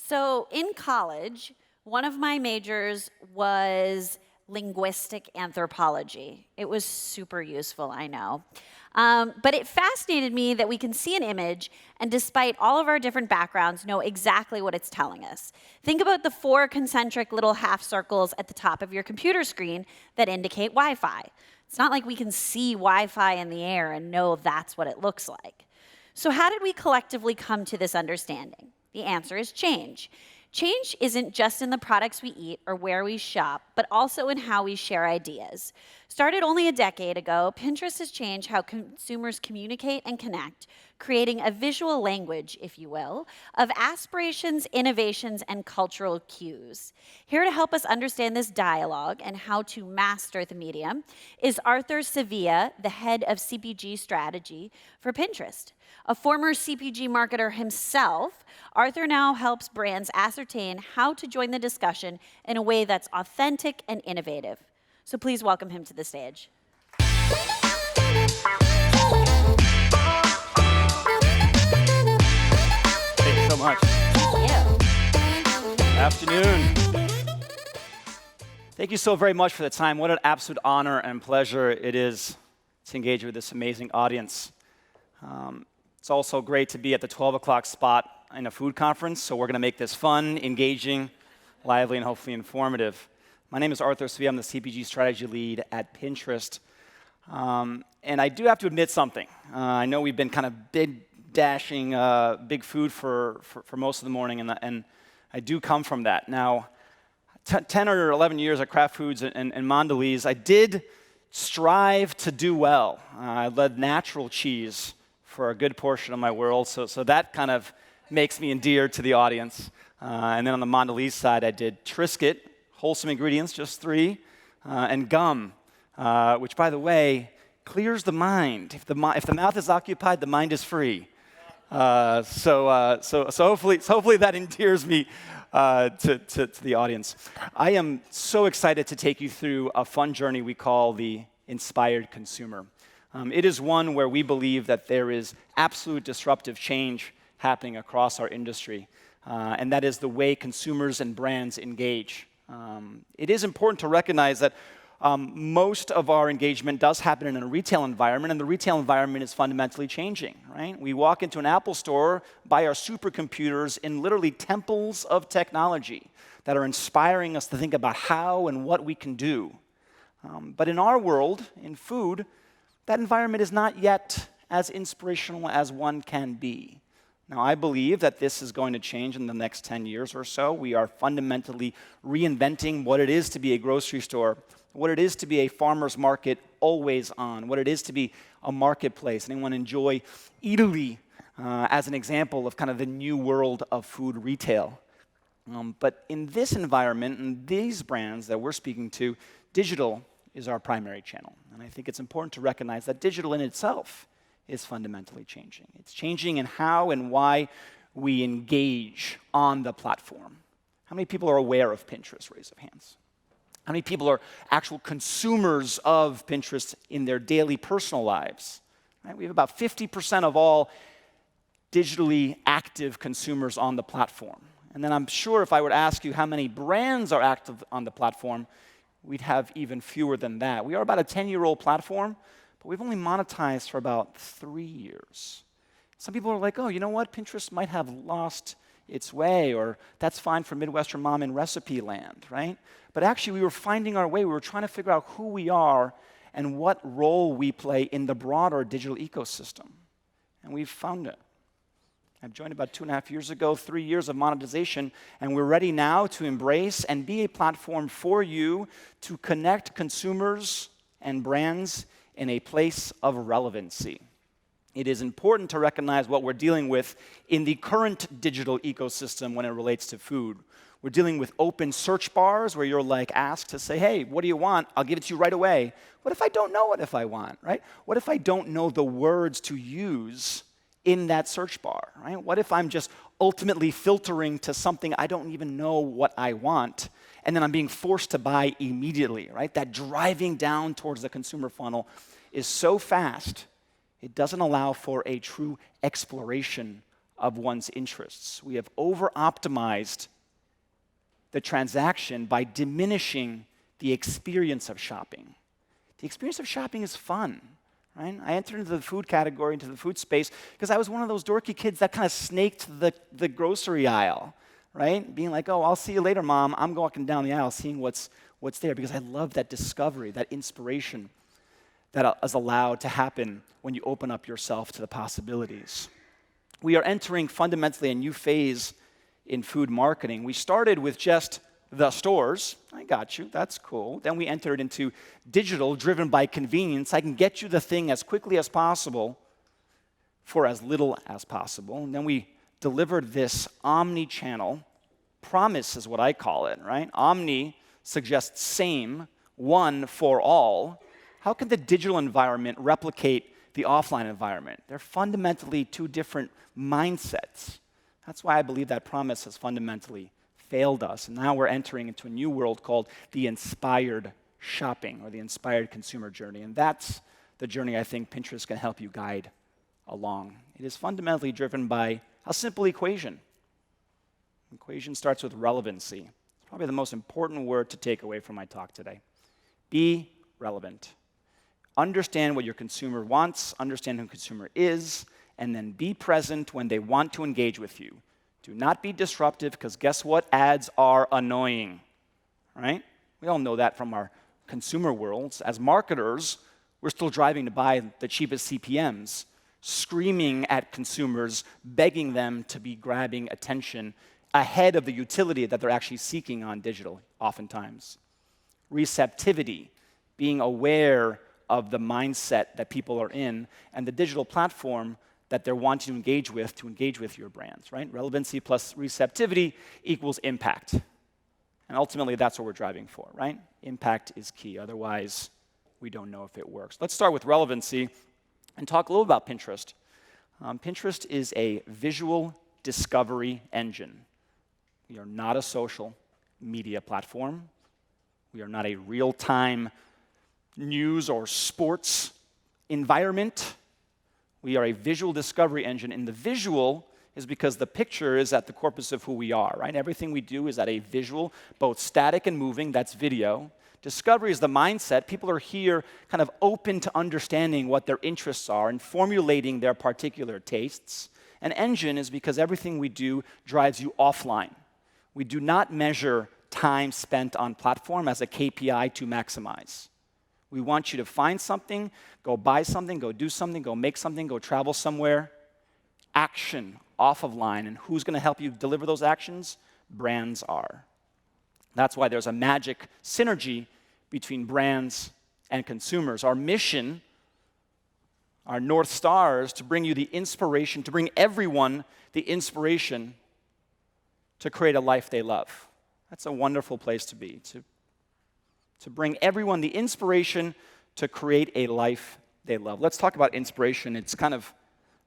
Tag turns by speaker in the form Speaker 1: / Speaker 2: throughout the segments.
Speaker 1: So in college, one of my majors was linguistic anthropology. It was super useful, I know. But it fascinated me that we can see an image and despite all of our different backgrounds, know exactly what it's telling us. Think about the 4 concentric little half circles at the top of your computer screen that indicate Wi-Fi. It's not like we can see Wi-Fi in the air and know that's what it looks like. So how did we collectively come to this understanding? The answer is change. Change isn't just in the products we eat or where we shop, but also in how we share ideas. Started only a decade ago, Pinterest has changed how consumers communicate and connect, creating a visual language, if you will, of aspirations, innovations, and cultural cues. Here to help us understand this dialogue and how to master the medium is Arthur Sevilla, the head of CPG strategy for Pinterest. A former CPG marketer himself, Arthur now helps brands ascertain how to join the discussion in a way that's authentic and innovative. So please welcome him to the stage.
Speaker 2: Thank you so much.
Speaker 1: Thank you.
Speaker 2: Good afternoon. Thank you so very much for the time. What an absolute honor and pleasure it is to engage with this amazing audience. It's also great to be at the 12 o'clock spot in a food conference, so we're going to make this fun, engaging, lively, and hopefully informative. My name is Arthur Sevilla. I'm the CPG strategy lead at Pinterest. And I do have to admit something. I know we've been kind of big food for most of the morning, and I do come from that. Now, 10 or 11 years at Kraft Foods and Mondelez, I did strive to do well. I led natural cheese for a good portion of my world, so that kind of makes me endeared to the audience. And then on the Mondelez side, I did Triscuit, wholesome ingredients, just 3, and gum, which, by the way, clears the mind. If the mouth is occupied, the mind is free. So hopefully that endears me to the audience. I am so excited to take you through a fun journey we call the Inspired Consumer. It is one where we believe that there is absolute disruptive change happening across our industry, and that is the way consumers and brands engage. It is important to recognize that most of our engagement does happen in a retail environment, and the retail environment is fundamentally changing, right? We walk into an Apple store, buy our supercomputers in literally temples of technology that are inspiring us to think about how and what we can do. But in our world, in food, that environment is not yet as inspirational as one can be. Now, I believe that this is going to change in the next 10 years or so. We are fundamentally reinventing what it is to be a grocery store, what it is to be a farmer's market always on, what it is to be a marketplace. Anyone enjoy Eataly as an example of kind of the new world of food retail. But in this environment, and these brands that we're speaking to, digital is our primary channel. And I think it's important to recognize that digital in itself is fundamentally changing. It's changing in how and why we engage on the platform. How many people are aware of Pinterest? Raise of hands. How many people are actual consumers of Pinterest in their daily personal lives? Right? We have about 50% of all digitally active consumers on the platform. And then I'm sure if I were to ask you how many brands are active on the platform, we'd have even fewer than that. We are about a 10-year-old platform, but we've only monetized for about 3 years. Some people are like, oh, you know what? Pinterest might have lost its way, or that's fine for Midwestern mom in recipe land, right? But actually, we were finding our way. We were trying to figure out who we are and what role we play in the broader digital ecosystem. And we've found it. I've joined about 2.5 years ago, 3 years of monetization, and we're ready now to embrace and be a platform for you to connect consumers and brands in a place of relevancy. It is important to recognize what we're dealing with in the current digital ecosystem when it relates to food. We're dealing with open search bars where you're like asked to say, hey, what do you want? I'll give it to you right away. What if I don't know what I want, right? What if I don't know the words to use in that search bar, right? What if I'm just ultimately filtering to something I don't even know what I want, and then I'm being forced to buy immediately, right? That driving down towards the consumer funnel is so fast, it doesn't allow for a true exploration of one's interests. We have over-optimized the transaction by diminishing the experience of shopping. The experience of shopping is fun, right? I entered into the food category, into the food space, because I was one of those dorky kids that kind of snaked the grocery aisle, right? Being like, oh, I'll see you later, Mom. I'm walking down the aisle seeing what's there, because I love that discovery, that inspiration that is allowed to happen when you open up yourself to the possibilities. We are entering fundamentally a new phase in food marketing. We started with just the stores. I got you, that's cool. Then we entered into digital, driven by convenience. I can get you the thing as quickly as possible for as little as possible. And then we delivered this omni-channel promise is what I call it, right? Omni suggests same, one for all. How can the digital environment replicate the offline environment? They're fundamentally two different mindsets. That's why I believe that promise has fundamentally failed us. And now we're entering into a new world called the inspired shopping or the inspired consumer journey. And that's the journey I think Pinterest can help you guide along. It is fundamentally driven by a simple equation. The equation starts with relevancy. It's probably the most important word to take away from my talk today. Be relevant. Understand what your consumer wants, understand who the consumer is, and then be present when they want to engage with you. Do not be disruptive, because guess what? Ads are annoying, right? We all know that from our consumer worlds. As marketers, we're still driving to buy the cheapest CPMs, screaming at consumers, begging them to be grabbing attention ahead of the utility that they're actually seeking on digital, oftentimes. Receptivity, being aware of the mindset that people are in and the digital platform that they're wanting to engage with your brands, right? Relevancy plus receptivity equals impact. And ultimately, that's what we're driving for, right? Impact is key. Otherwise, we don't know if it works. Let's start with relevancy and talk a little about Pinterest. Pinterest is a visual discovery engine. We are not a social media platform. We are not a real-time news or sports environment. We are a visual discovery engine, and the visual is because the picture is at the corpus of who we are, right? Everything we do is at a visual, both static and moving, that's video. Discovery is the mindset. People are here kind of open to understanding what their interests are and formulating their particular tastes. An engine is because everything we do drives you offline. We do not measure time spent on platform as a KPI to maximize. We want you to find something, go buy something, go do something, go make something, go travel somewhere. Action off of line. And who's going to help you deliver those actions? Brands are. That's why there's a magic synergy between brands and consumers. Our mission, our North Star, is to bring you the inspiration, to bring everyone the inspiration to create a life they love. That's a wonderful place to be, to bring everyone the inspiration to create a life they love. Let's talk about inspiration. It's kind of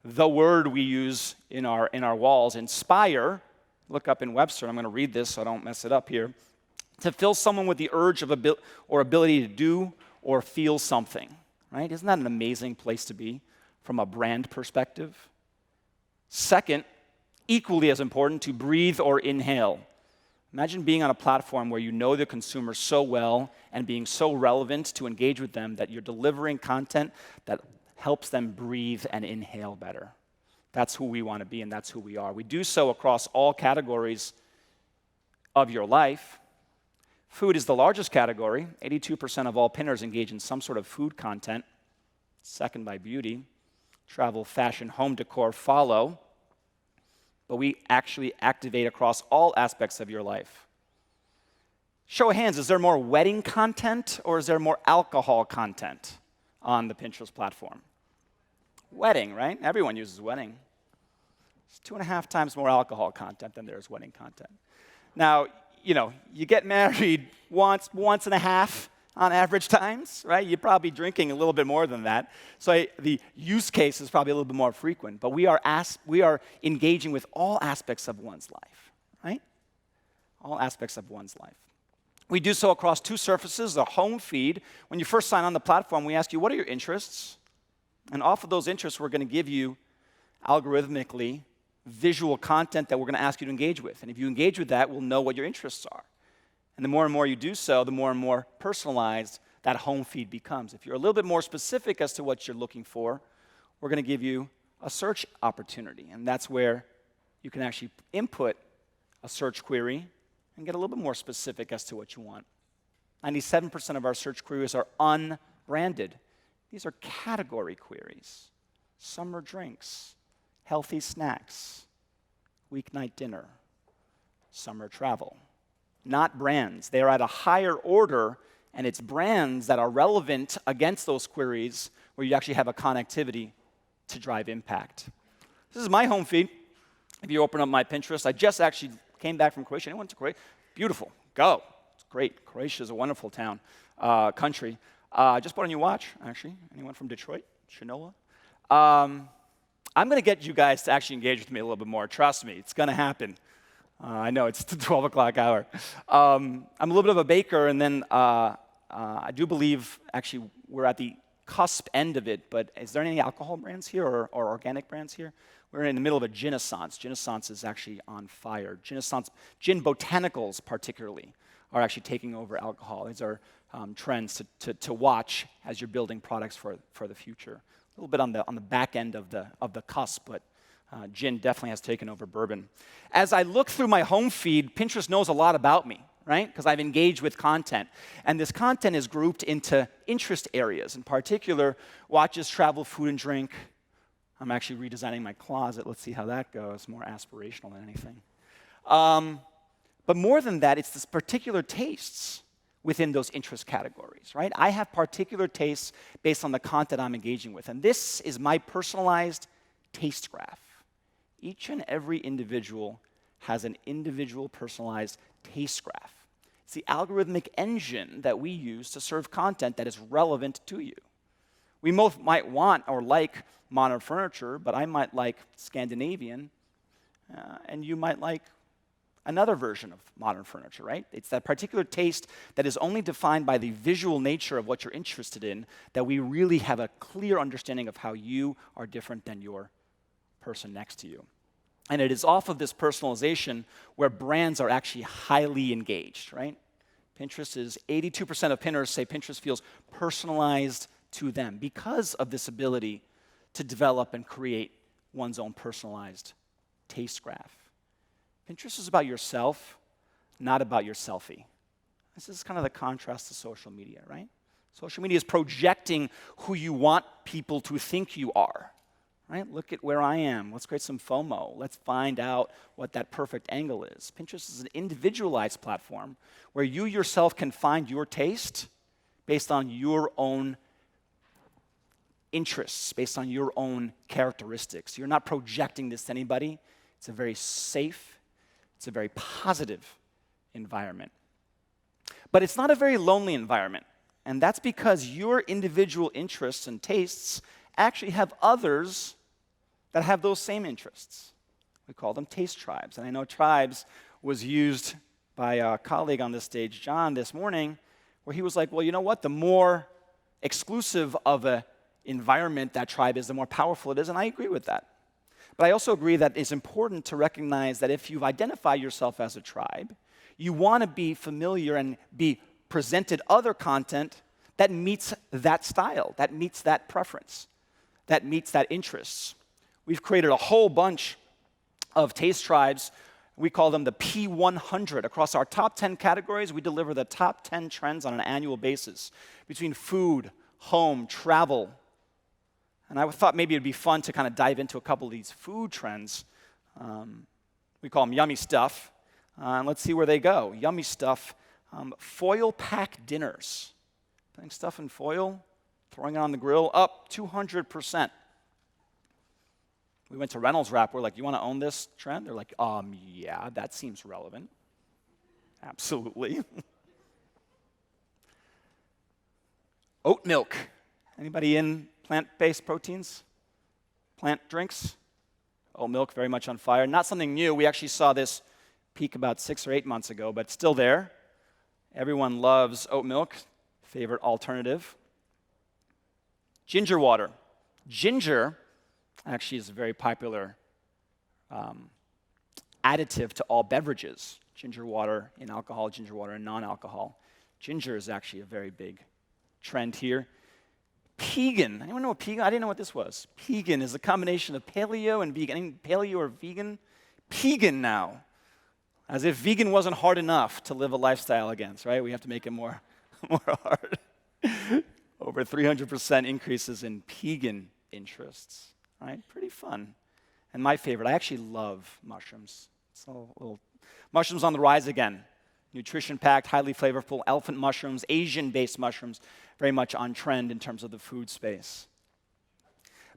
Speaker 2: the word we use in our walls. Inspire, look up in Webster. I'm going to read this so I don't mess it up here. To fill someone with the urge or ability to do or feel something, right? Isn't that an amazing place to be from a brand perspective? Second, equally as important, to breathe or inhale. Imagine being on a platform where you know the consumer so well and being so relevant to engage with them that you're delivering content that helps them breathe and inhale better. That's who we want to be, and that's who we are. We do so across all categories of your life. Food is the largest category. 82% of all pinners engage in some sort of food content. Second by beauty. Travel, fashion, home decor follow. But we actually activate across all aspects of your life. Show of hands, is there more wedding content or is there more alcohol content on the Pinterest platform? Wedding, right? Everyone uses wedding. It's 2.5 times more alcohol content than there is wedding content. Now, you get married once and a half on average times, right? You're probably drinking a little bit more than that. So the use case is probably a little bit more frequent. But we are engaging with all aspects of one's life, right? All aspects of one's life. We do so across two surfaces, the home feed. When you first sign on the platform, we ask you, what are your interests? And off of those interests, we're going to give you algorithmically visual content that we're going to ask you to engage with. And if you engage with that, we'll know what your interests are. And the more and more you do so, the more and more personalized that home feed becomes. If you're a little bit more specific as to what you're looking for, we're going to give you a search opportunity. And that's where you can actually input a search query and get a little bit more specific as to what you want. 97% of our search queries are unbranded. These are category queries. Summer drinks, healthy snacks, weeknight dinner, summer travel. Not brands. They are at a higher order, and it's brands that are relevant against those queries where you actually have a connectivity to drive impact. This is my home feed. If you open up my Pinterest, I just actually came back from Croatia. Anyone to Croatia? Beautiful. Go. It's great. Croatia is a wonderful town, country. I just bought a new watch, actually. Anyone from Detroit? Shinola? I'm going to get you guys to actually engage with me a little bit more. Trust me, it's going to happen. I know, it's the 12 o'clock hour. I'm a little bit of a baker, and then I do believe, actually, we're at the cusp end of it, but is there any alcohol brands here or organic brands here? We're in the middle of a Gin-essence. Gin-essence is actually on fire. Gin-essence, gin botanicals particularly, are actually taking over alcohol. These are trends to watch as you're building products for the future. A little bit on the back end of the cusp, but gin definitely has taken over bourbon. As I look through my home feed, Pinterest knows a lot about me, right? Because I've engaged with content. And this content is grouped into interest areas. In particular, watches, travel, food, and drink. I'm actually redesigning my closet. Let's see how that goes. More aspirational than anything. But more than that, it's this particular tastes within those interest categories, right? I have particular tastes based on the content I'm engaging with. And this is my personalized taste graph. Each and every individual has an individual personalized taste graph. It's the algorithmic engine that we use to serve content that is relevant to you. We both might want or like modern furniture, but I might like Scandinavian, and you might like another version of modern furniture, right? It's that particular taste that is only defined by the visual nature of what you're interested in that we really have a clear understanding of how you are different than your person next to you. And it is off of this personalization where brands are actually highly engaged, right? Pinterest is 82% of Pinners say Pinterest feels personalized to them because of this ability to develop and create one's own personalized taste graph. Pinterest is about yourself, not about your selfie. This is kind of the contrast to social media, right? Social media is projecting who you want people to think you are, right? Look at where I am. Let's create some FOMO. Let's find out what that perfect angle is. Pinterest is an individualized platform where you yourself can find your taste based on your own interests, based on your own characteristics. You're not projecting this to anybody. It's a very safe, it's a very positive environment. But it's not a very lonely environment. And that's because your individual interests and tastes actually have others that have those same interests. We call them taste tribes. And I know tribes was used by a colleague on this stage, John, this morning, where he was like, well, you know what? The more exclusive of an environment that tribe is, the more powerful it is. And I agree with that. But I also agree that it's important to recognize that if you've identified yourself as a tribe, you want to be familiar and be presented other content that meets that style, that meets that preference, that meets that interests. We've created a whole bunch of taste tribes. We call them the P100. Across our top 10 categories, we deliver the top 10 trends on an annual basis between food, home, travel. And I thought maybe it'd be fun to kind of dive into a couple of these food trends. We call them yummy stuff. And let's see where they go. Yummy stuff, foil pack dinners. Putting stuff in foil, throwing it on the grill, up 200%. We went to Reynolds Wrap. We're like, you want to own this trend? They're like, yeah, that seems relevant. Absolutely. Oat milk. Anybody in plant-based proteins? Plant drinks? Oat milk, very much on fire. Not something new. We actually saw this peak about 6 or 8 months ago, but still there. Everyone loves oat milk. Favorite alternative. Ginger water. Ginger actually is a very popular additive to all beverages. Ginger water in alcohol, ginger water in non-alcohol. Ginger is actually a very big trend here. Pegan. Anyone know what pegan? I didn't know what this was. Pegan is a combination of paleo and vegan. Any paleo or vegan? Pegan now. As if vegan wasn't hard enough to live a lifestyle against, right? We have to make it more hard. Over 300% increases in pegan interests, right? Pretty fun. And my favorite, I actually love mushrooms. Mushrooms on the rise again. Nutrition-packed, highly flavorful elephant mushrooms, Asian-based mushrooms, very much on trend in terms of the food space.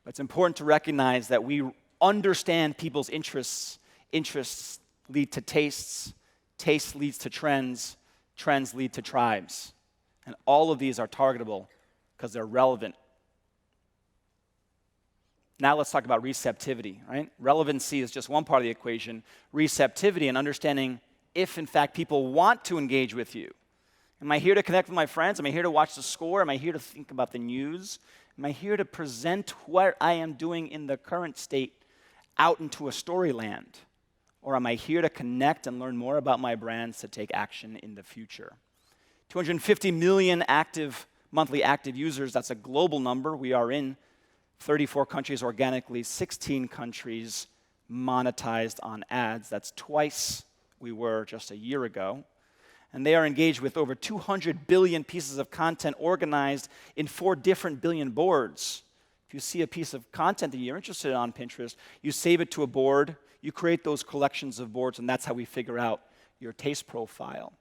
Speaker 2: But it's important to recognize that we understand people's interests. Interests lead to tastes. Taste leads to trends. Trends lead to tribes. And all of these are targetable because they're relevant. Now let's talk about receptivity, right? Relevancy is just one part of the equation. Receptivity and understanding if, in fact, people want to engage with you. Am I here to connect with my friends? Am I here to watch the score? Am I here to think about the news? Am I here to present what I am doing in the current state out into a storyland? Or am I here to connect and learn more about my brands to take action in the future? 250 million monthly active users, that's a global number. We are in 34 countries organically, 16 countries monetized on ads. That's twice we were just a year ago. And they are engaged with over 200 billion pieces of content organized in 4 different billion boards. If you see a piece of content that you're interested in on Pinterest, you save it to a board, you create those collections of boards, and that's how we figure out your taste profile.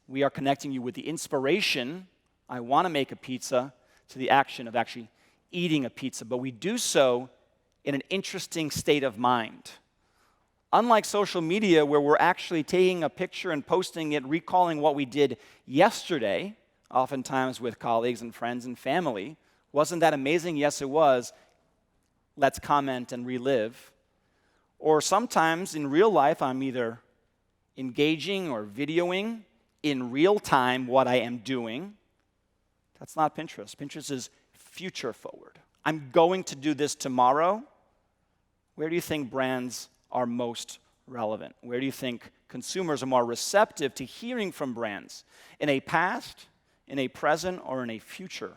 Speaker 2: We are connecting you with the inspiration, I want to make a pizza, to the action of actually eating a pizza. But we do so in an interesting state of mind. Unlike social media, where we're actually taking a picture and posting it, recalling what we did yesterday, oftentimes with colleagues and friends and family. Wasn't that amazing? Yes, it was. Let's comment and relive. Or sometimes in real life, I'm either engaging or videoing in real time what I am doing. That's not Pinterest. Pinterest is future forward. I'm going to do this tomorrow. Where do you think brands are most relevant? Where do you think consumers are more receptive to hearing from brands? In a past, in a present, or in a future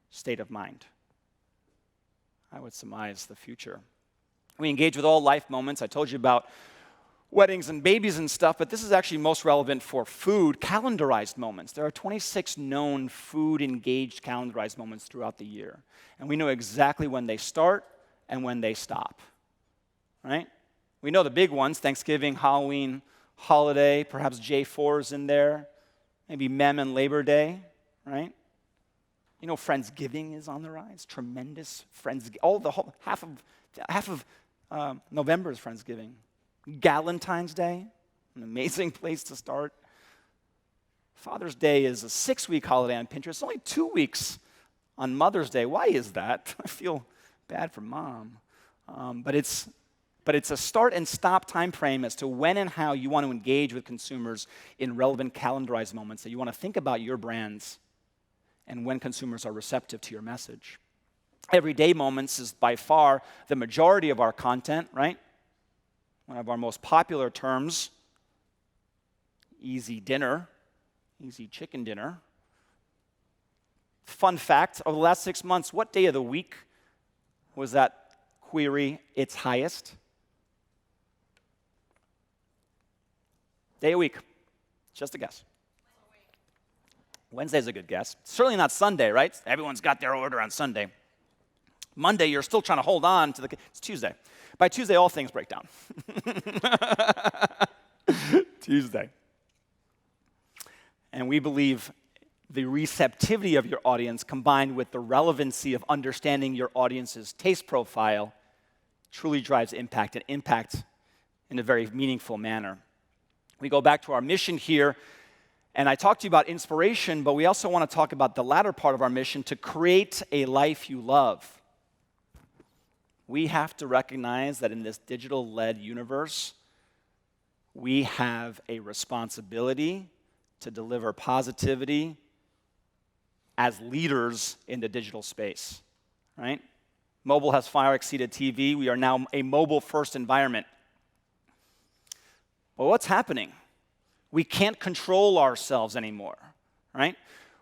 Speaker 2: state of mind? I would surmise the future. We engage with all life moments. I told you about weddings and babies and stuff, but this is actually most relevant for food, calendarized moments. There are 26 known food-engaged calendarized moments throughout the year. And we know exactly when they start and when they stop, right? We know the big ones, Thanksgiving, Halloween, holiday, perhaps J4 is in there, maybe Mem and Labor Day, right? You know, Friendsgiving is on the rise, tremendous Friendsgiving. Half of November is Friendsgiving. Galentine's Day, an amazing place to start. Father's Day is a 6-week holiday on Pinterest, only 2 weeks on Mother's Day. Why is that? I feel bad for mom. But it's a start and stop time frame as to when and how you want to engage with consumers in relevant calendarized moments that you want to think about your brands and when consumers are receptive to your message. Everyday moments is by far the majority of our content, right? One of our most popular terms, easy dinner, easy chicken dinner. Fun fact, over the last 6 months, what day of the week was that query its highest? Day of week. Just a guess. Wednesday's a good guess. Certainly not Sunday, right? Everyone's got their order on Sunday. Monday, you're still trying to hold on to it's Tuesday. By Tuesday, all things break down. Tuesday. And we believe the receptivity of your audience combined with the relevancy of understanding your audience's taste profile truly drives impact, and impact in a very meaningful manner. We go back to our mission here, and I talked to you about inspiration, but we also want to talk about the latter part of our mission, to create a life you love. We have to recognize that in this digital-led universe, we have a responsibility to deliver positivity as leaders in the digital space, right? Mobile has far exceeded TV. We are now a mobile-first environment. But what's happening? We can't control ourselves anymore, right?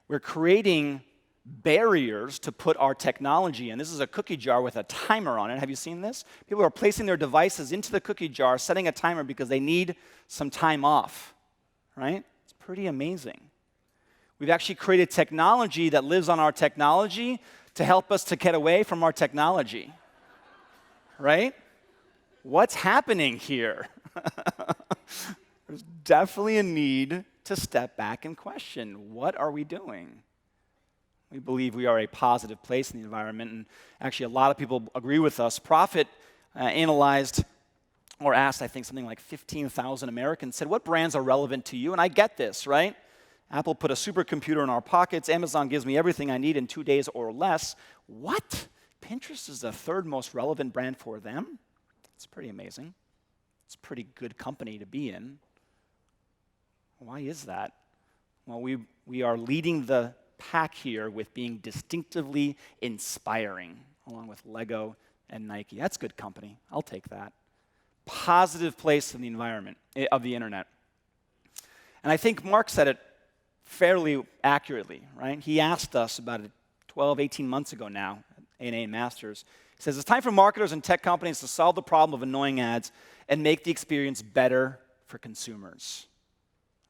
Speaker 2: We're creating barriers to put our technology in. This is a cookie jar with a timer on it. Have you seen this? People are placing their devices into the cookie jar, setting a timer because they need some time off, right? It's pretty amazing. We've actually created technology that lives on our technology to help us to get away from our technology, right? What's happening here? There's definitely a need to step back and question, what are we doing? We believe we are a positive place in the environment, and actually a lot of people agree with us. Prophet analyzed or asked, I think, something like 15,000 Americans, said, what brands are relevant to you? And I get this, right? Apple put a supercomputer in our pockets. Amazon gives me everything I need in 2 days or less. What? Pinterest is the third most relevant brand for them? It's pretty amazing. It's a pretty good company to be in. Why is that? Well, we are leading the pack here with being distinctively inspiring, along with Lego and Nike. That's good company. I'll take that. Positive place in the environment of the internet. And I think Mark said it fairly accurately, right? He asked us about 12, 18 months ago now at A&A Masters. He says, it's time for marketers and tech companies to solve the problem of annoying ads and make the experience better for consumers,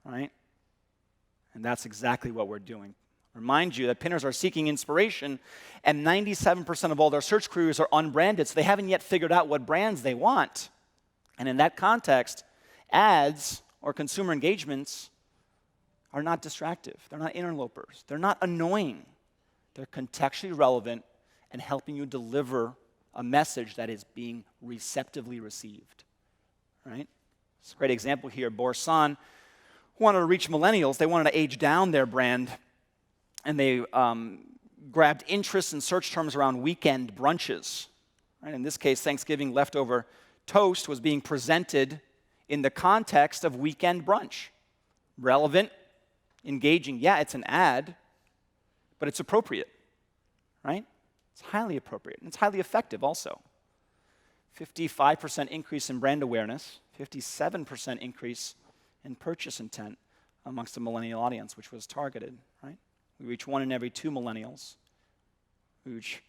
Speaker 2: right? And that's exactly what we're doing. Remind you that pinners are seeking inspiration, and 97% of all their search queries are unbranded, so they haven't yet figured out what brands they want. And in that context, ads or consumer engagements are not distractive. They're not interlopers. They're not annoying. They're contextually relevant and helping you deliver a message that is being receptively received, right? It's a great example here. Borsan wanted to reach millennials. They wanted to age down their brand, and they grabbed interest in search terms around weekend brunches. Right? In this case, Thanksgiving leftover toast was being presented in the context of weekend brunch. Relevant, engaging. Yeah, it's an ad, but it's appropriate, right? It's highly appropriate, and it's highly effective also. 55% increase in brand awareness, 57% increase in purchase intent amongst the millennial audience, which was targeted, right? We reach 1 in every 2 millennials. We reach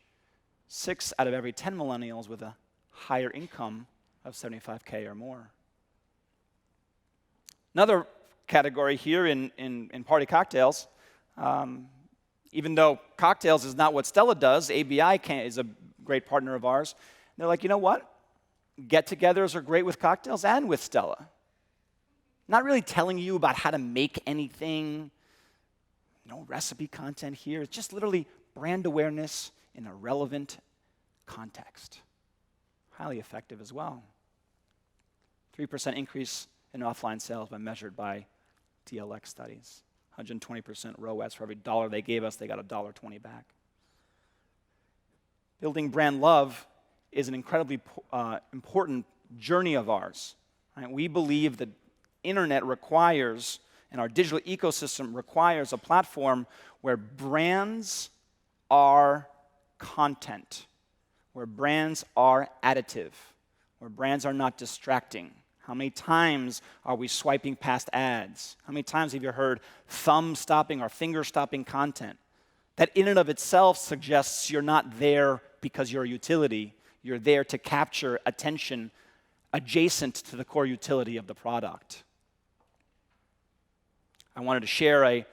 Speaker 2: 6 out of every 10 millennials with a higher income of $75K or more. Another category here in party cocktails, even though cocktails is not what Stella does, ABI is a great partner of ours. They're like, you know what? Get-togethers are great with cocktails and with Stella. Not really telling you about how to make anything, no recipe content here. It's just literally brand awareness in a relevant context. Highly effective as well. 3% increase in offline sales when measured by DLX studies. 120% ROAS. For every dollar they gave us, they got $1.20 back. Building brand love is an incredibly important journey of ours. Right? We believe that internet requires, and our digital ecosystem requires, a platform where brands are content, where brands are additive, where brands are not distracting. How many times are we swiping past ads? How many times have you heard thumb-stopping or finger-stopping content? That in and of itself suggests you're not there because you're a utility. You're there to capture attention adjacent to the core utility of the product. I wanted to share a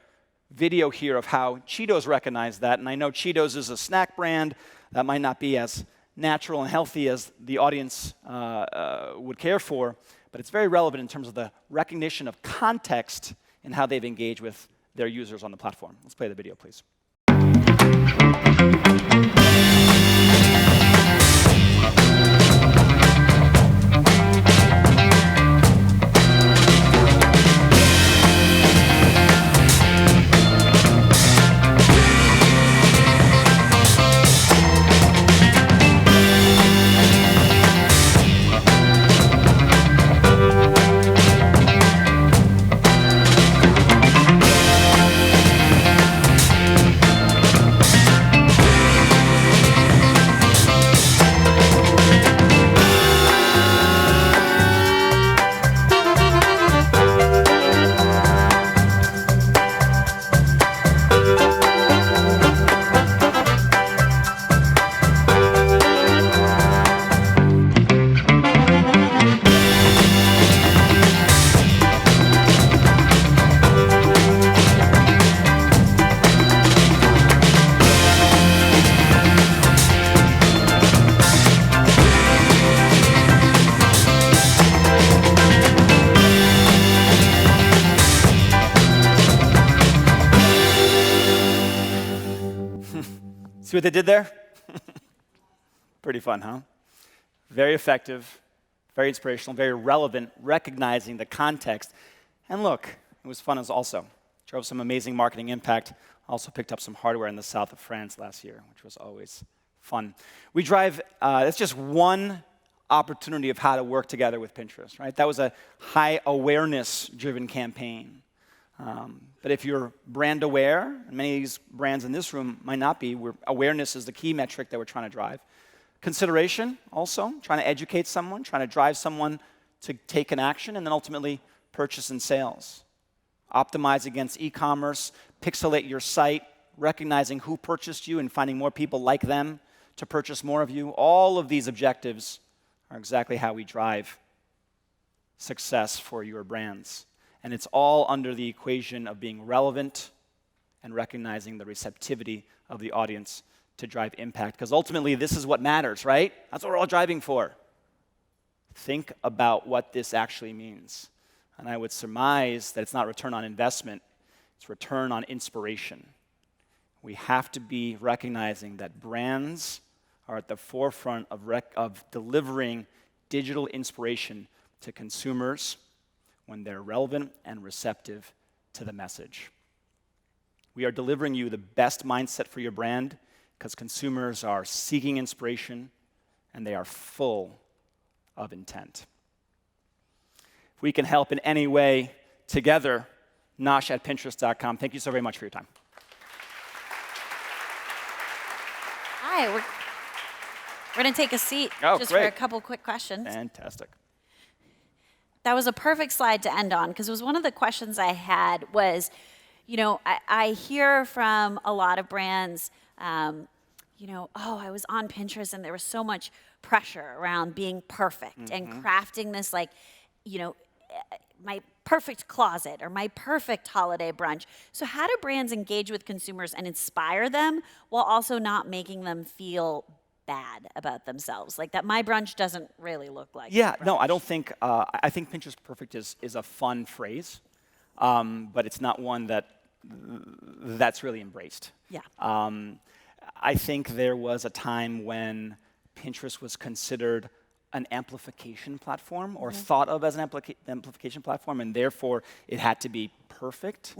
Speaker 2: video here of how Cheetos recognized that, and I know Cheetos is a snack brand that might not be as natural and healthy as the audience would care for, but it's very relevant in terms of the recognition of context and how they've engaged with their users on the platform. Let's play the video, please. See what they did there? Pretty fun, huh? Very effective, very inspirational, very relevant, recognizing the context. And look, it was fun as also. Drove some amazing marketing impact. Also picked up some hardware in the south of France last year, which was always fun. We drive, that's just one opportunity of how to work together with Pinterest, right? That was a high awareness-driven campaign. But if you're brand aware, and many of these brands in this room might not be, awareness is the key metric that we're trying to drive. Consideration, also, trying to educate someone, trying to drive someone to take an action, and then ultimately purchase and sales. Optimize against e-commerce, pixelate your site, recognizing who purchased you and finding more people like them to purchase more of you. All of these objectives are exactly how we drive success for your brands. And it's all under the equation of being relevant and recognizing the receptivity of the audience to drive impact. Because ultimately, this is what matters, right? That's what we're all driving for. Think about what this actually means. And I would surmise that it's not return on investment, it's return on inspiration. We have to be recognizing that brands are at the forefront of delivering digital inspiration to consumers when they're relevant and receptive to the message. We are delivering you the best mindset for your brand because consumers are seeking inspiration and they are full of intent. If we can help in any way together, NOSH@Pinterest.com. Thank you so very much for your time.
Speaker 1: Hi, we're going to take a seat just
Speaker 2: great.
Speaker 1: for a couple quick questions.
Speaker 2: Fantastic.
Speaker 1: That was a perfect slide to end on because it was one of the questions I had was, I hear from a lot of brands, oh, I was on Pinterest and there was so much pressure around being perfect and crafting this my perfect closet or my perfect holiday brunch. So how do brands engage with consumers and inspire them while also not making them feel bad about themselves? Like that my brunch doesn't really look like
Speaker 2: No, I don't think, I think Pinterest perfect is a fun phrase, but it's not one that's really embraced.
Speaker 1: Yeah.
Speaker 2: I think there was a time when Pinterest was considered an amplification platform or thought of as an amplification platform, and therefore it had to be perfect.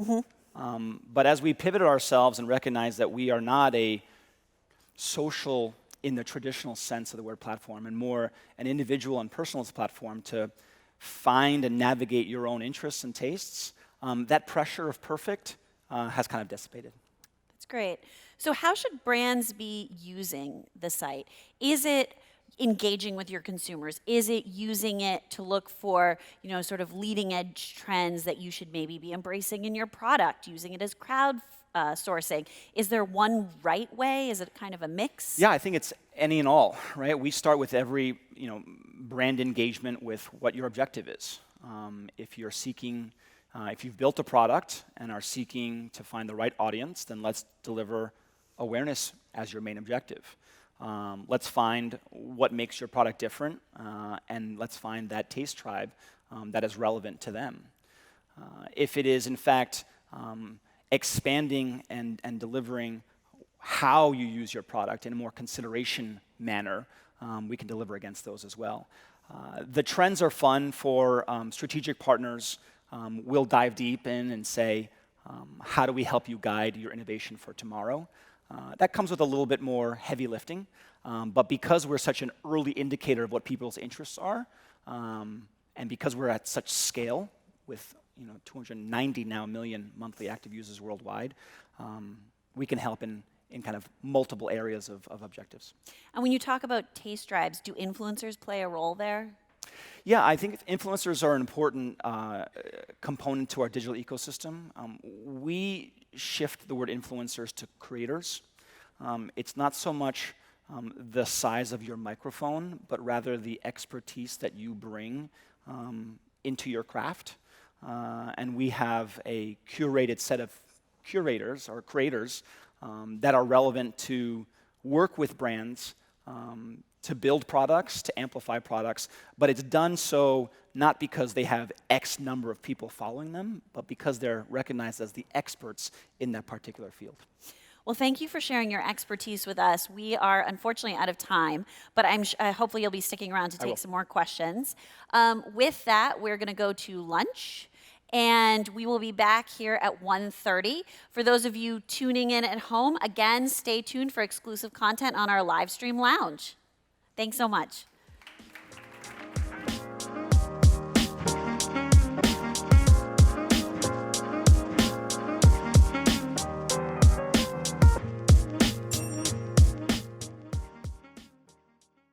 Speaker 2: But as we pivoted ourselves and recognized that we are not a social in the traditional sense of the word platform and more an individual and personalist platform to find and navigate your own interests and tastes, that pressure of perfect has kind of dissipated.
Speaker 1: That's great. So how should brands be using the site? Is it engaging with your consumers? Is it using it to look for, sort of leading edge trends that you should maybe be embracing in your product, using it as crowd sourcing? Is there one right way? Is it kind of a mix?
Speaker 2: Yeah, I think it's any and all, right? We start with every, brand engagement with what your objective is. If you're seeking, if you've built a product and are seeking to find the right audience, then let's deliver awareness as your main objective. Let's find what makes your product different, and let's find that taste tribe that is relevant to them. If it is, in fact, expanding and delivering how you use your product in a more consideration manner, we can deliver against those as well. The trends are fun for strategic partners. We'll dive deep in and say, how do we help you guide your innovation for tomorrow? That comes with a little bit more heavy lifting, but because we're such an early indicator of what people's interests are, and because we're at such scale with 290 now million monthly active users worldwide, we can help in kind of multiple areas of objectives.
Speaker 1: And when you talk about taste tribes, do influencers play a role there?
Speaker 2: Yeah, I think influencers are an important component to our digital ecosystem. We shift the word influencers to creators. It's not so much the size of your microphone, but rather the expertise that you bring into your craft. And we have a curated set of curators or creators that are relevant to work with brands to build products, to amplify products, but it's done so not because they have X number of people following them, but because they're recognized as the experts in that particular field.
Speaker 1: Well, thank you for sharing your expertise with us. We are unfortunately out of time, but hopefully you'll be sticking around to
Speaker 2: I will.
Speaker 1: take some more questions. With that, we're going to go to lunch, and we will be back here at 1:30. For those of you tuning in at home, again, stay tuned for exclusive content on our live stream lounge. Thanks so much.